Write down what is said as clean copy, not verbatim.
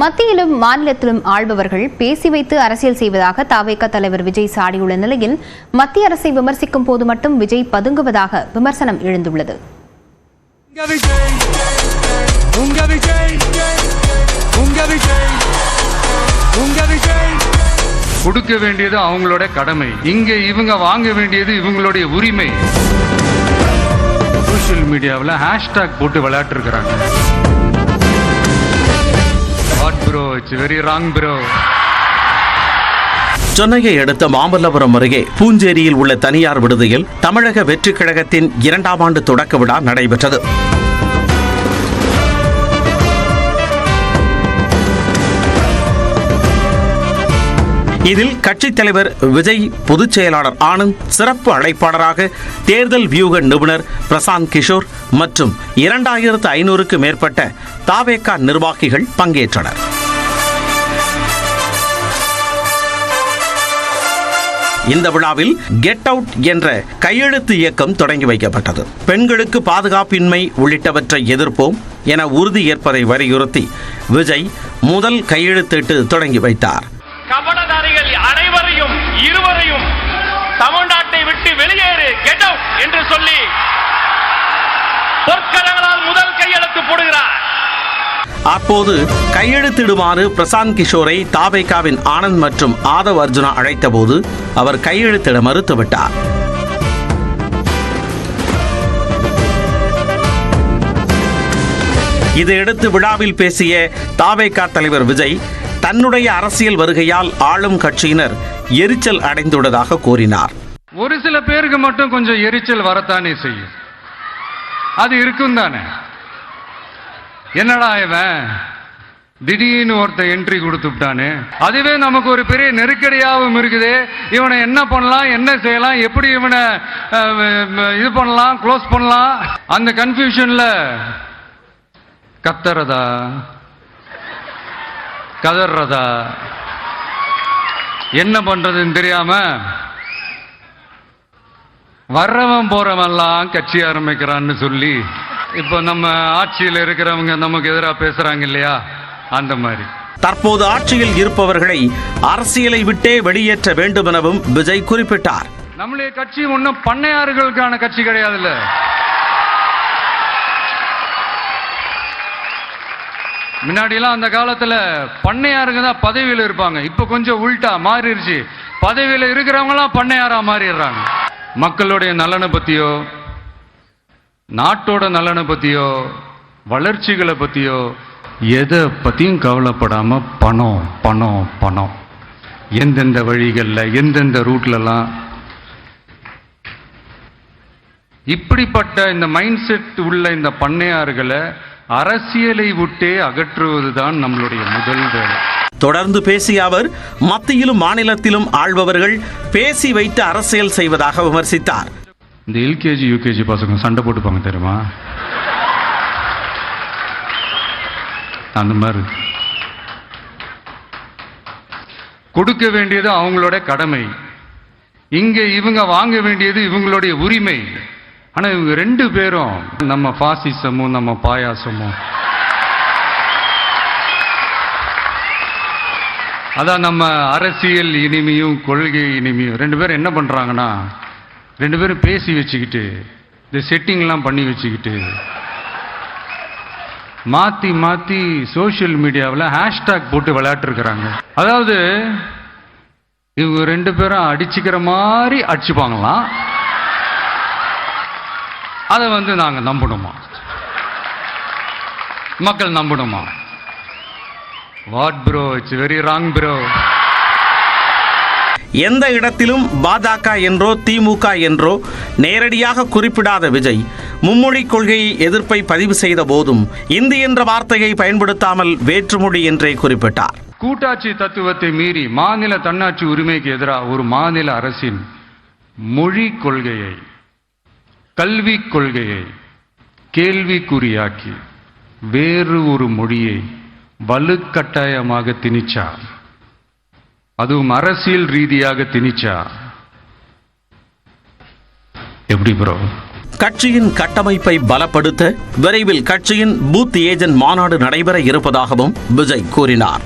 மத்தியிலும் மாநிலத்திலும் ஆள்பவர்கள் பேசி வைத்து அரசியல் செய்வதாக தவேக தலைவர் விஜய் சாடியுள்ள நிலையில் மத்திய அரசை விமர்சிக்கும் போது மட்டும் விஜய் பதுங்குவதாக விமர்சனம் எழுந்துள்ளது. கொடுக்க வேண்டியது அவங்களோட கடமை, இங்க இவங்க வாங்க வேண்டியது இவங்களுடைய உரிமை. சோசியல் மீடியாவில் ஹேஷ்டாக் போட்டு விளையாட்டு இருக்கிறாங்க. சென்னையை அடுத்த மாமல்லபுரம் அருகே பூஞ்சேரியில் உள்ள தனியார் விடுதியில் தமிழக வெற்றிக் கழகத்தின் 2ஆம் ஆண்டு தொடக்க விழா நடைபெற்றது. இதில் கட்சித் தலைவர் விஜய், பொதுச் செயலாளர் ஆனந்த், சிறப்பு அழைப்பாளராக தேர்தல் வியூக நிபுணர் பிரசாந்த் கிஷோர் மற்றும் 2500க்கு மேற்பட்ட தவேக நிர்வாகிகள் பங்கேற்றனர். இந்த விழாவில் கெட் அவுட் என்ற கையெழுத்து இயக்கம் தொடங்கி வைக்கப்பட்டது. பெண்களுக்கு பாதுகாப்பின்மை உள்ளிட்டவற்றை எதிர்ப்போம் என உறுதி ஏற்பதை வலியுறுத்தி விஜய் முதல் கையெழுத்திட்டு தொடங்கி வைத்தார். கபடதாரிகள் அனைவரையும் இருவரையும் தமிழ்நாட்டை விட்டு வெளியேறு, கெட் அவுட் என்று சொல்லி பொற்களங்களால் முதல் கையெழுத்து போடுகிறார். அப்போது கையெழுத்திடுமாறு பிரசாந்த் கிஷோரை தவேகவின் ஆனந்த் மற்றும் ஆதவ் அர்ஜுனா அழைத்தபோது அவர் கையெழுத்திட மறுத்துவிட்டார். இதையடுத்து விழாவில் பேசிய தவேக தலைவர் விஜய் தன்னுடைய அரசியல் வருகையால் ஆளும் கட்சியினர் எரிச்சல் அடைந்துள்ளதாக கூறினார். ஒரு சில பேருக்கு மட்டும் கொஞ்சம் எரிச்சல் வரத்தானே செய்யும், அது இருக்கும் தானே. என்னடா இவன் திடீர்னு ஒருத்த என்ட்ரி கொடுத்துட்டானே, அதுவே நமக்கு ஒரு பெரிய நெருக்கடியாகவும் இருக்குது. இவனை என்ன பண்ணலாம், என்ன செய்யலாம், எப்படி இவனை இது பண்ணலாம், க்ளோஸ் பண்ணலாம், அந்த கன்ஃபியூஷன்ல கத்துறதா கதறதா என்ன பண்றதுன்னு தெரியாம வர்றவன் போறவெல்லாம் கட்சி ஆரம்பிக்கிறான்னு சொல்லி இப்ப நம்ம ஆட்சியில் இருக்கிறவங்க நமக்கு எதிராக பேசுறாங்க இல்லையா, அந்த மாதிரி. தற்போது ஆட்சியில் இருப்பவர்களை அரசியலை விட்டே வெளியேற்ற வேண்டும் எனவும் விஜய் குறிப்பிட்டார். நம்முடைய கட்சி ஒன்றும் பண்ணையாறுகளுக்கான கட்சி கிடையாதுல்ல. முன்னாடியெல்லாம் அந்த காலத்துல பண்ணையாருங்க தான் பதவியில் இருப்பாங்க. இப்ப கொஞ்சம் உள்டா மாறிடுச்சு, பதவியில் இருக்கிறவங்களாம் பண்ணையாரா மாறிடுறாங்க. மக்களுடைய நலனை பத்தியோ, நாட்டோட நலனை பத்தியோ, வளர்ச்சிகளை பத்தியோ எதை பத்தியும் கவலைப்படாம பணம் பணம் பணம், எந்தெந்த வழிகளில் எந்தெந்த ரூட்லலாம். இப்படிப்பட்ட இந்த மைண்ட் செட் உள்ள இந்த பண்ணையார்களை அரசியலை விட்டே அகற்றுவதுதான் நம்மளுடைய முதல் வேலை. தொடர்ந்து பேசிய அவர் மத்தியிலும் மாநிலத்திலும் ஆள்பவர்கள் பேசி வைத்து அரசியல் செய்வதாக விமர்சித்தார். இந்த எல்கேஜி யூகேஜி பசங்க சண்டை போட்டுப்பாங்க தெரியுமா, அந்த மாதிரி. கொடுக்க வேண்டியது அவங்களோட கடமை, இங்க இவங்க வாங்க வேண்டியது இவங்களுடைய உரிமை. ஆனா இவங்க ரெண்டு பேரும் நம்ம பாசிசமும் நம்ம பாயாசமும், அதான் நம்ம அரசியல் இனிமையும் கொள்கை இனிமையும், ரெண்டு பேரும் என்ன பண்றாங்கன்னா, ரெண்டு பேரும் பேசி வச்சுக்கிட்டு இந்த செட்டிங்லாம் பண்ணி வச்சுக்கிட்டு மாத்தி மாத்தி சோசியல் மீடியாவில் ஹேஷ்டாக் போட்டு விளையாட்டு இருக்கிறாங்க. அதாவது இவங்க ரெண்டு பேரும் அடிச்சுக்கிற மாதிரி அடிச்சுப்பாங்களாம். அதை நாங்க நம்பணுமா, மக்கள் நம்பணுமா? What bro, it's very wrong bro. எந்த இடத்திலும் பாஜக என்றோ திமுக என்றோ நேரடியாக குறிப்பிடாத விஜய் மும்மொழி கொள்கை எதிர்ப்பை பதிவு செய்த போதும் இந்தி என்ற வார்த்தையை பயன்படுத்தாமல் வேற்றுமொழி என்றே குறிப்பிட்டார். கூட்டாட்சி தத்துவத்தை மீறி மாநில தன்னாட்சி உரிமைக்கு எதிராக ஒரு மாநில அரசின் மொழி கொள்கையை, கல்வி கொள்கையை கேள்விக்குறியாக்கி வேறு ஒரு மொழியை வலுக்கட்டாயமாக திணிச்சா, அதுவும் அரசியல் ரீதியாக திணிச்சா எப்படி ப்ரோ? கட்சியின் கட்டமைப்பை பலப்படுத்த விரைவில் கட்சியின் பூத் ஏஜென்ட் மாநாடு நடைபெற இருப்பதாகவும் விஜய் கூறினார்.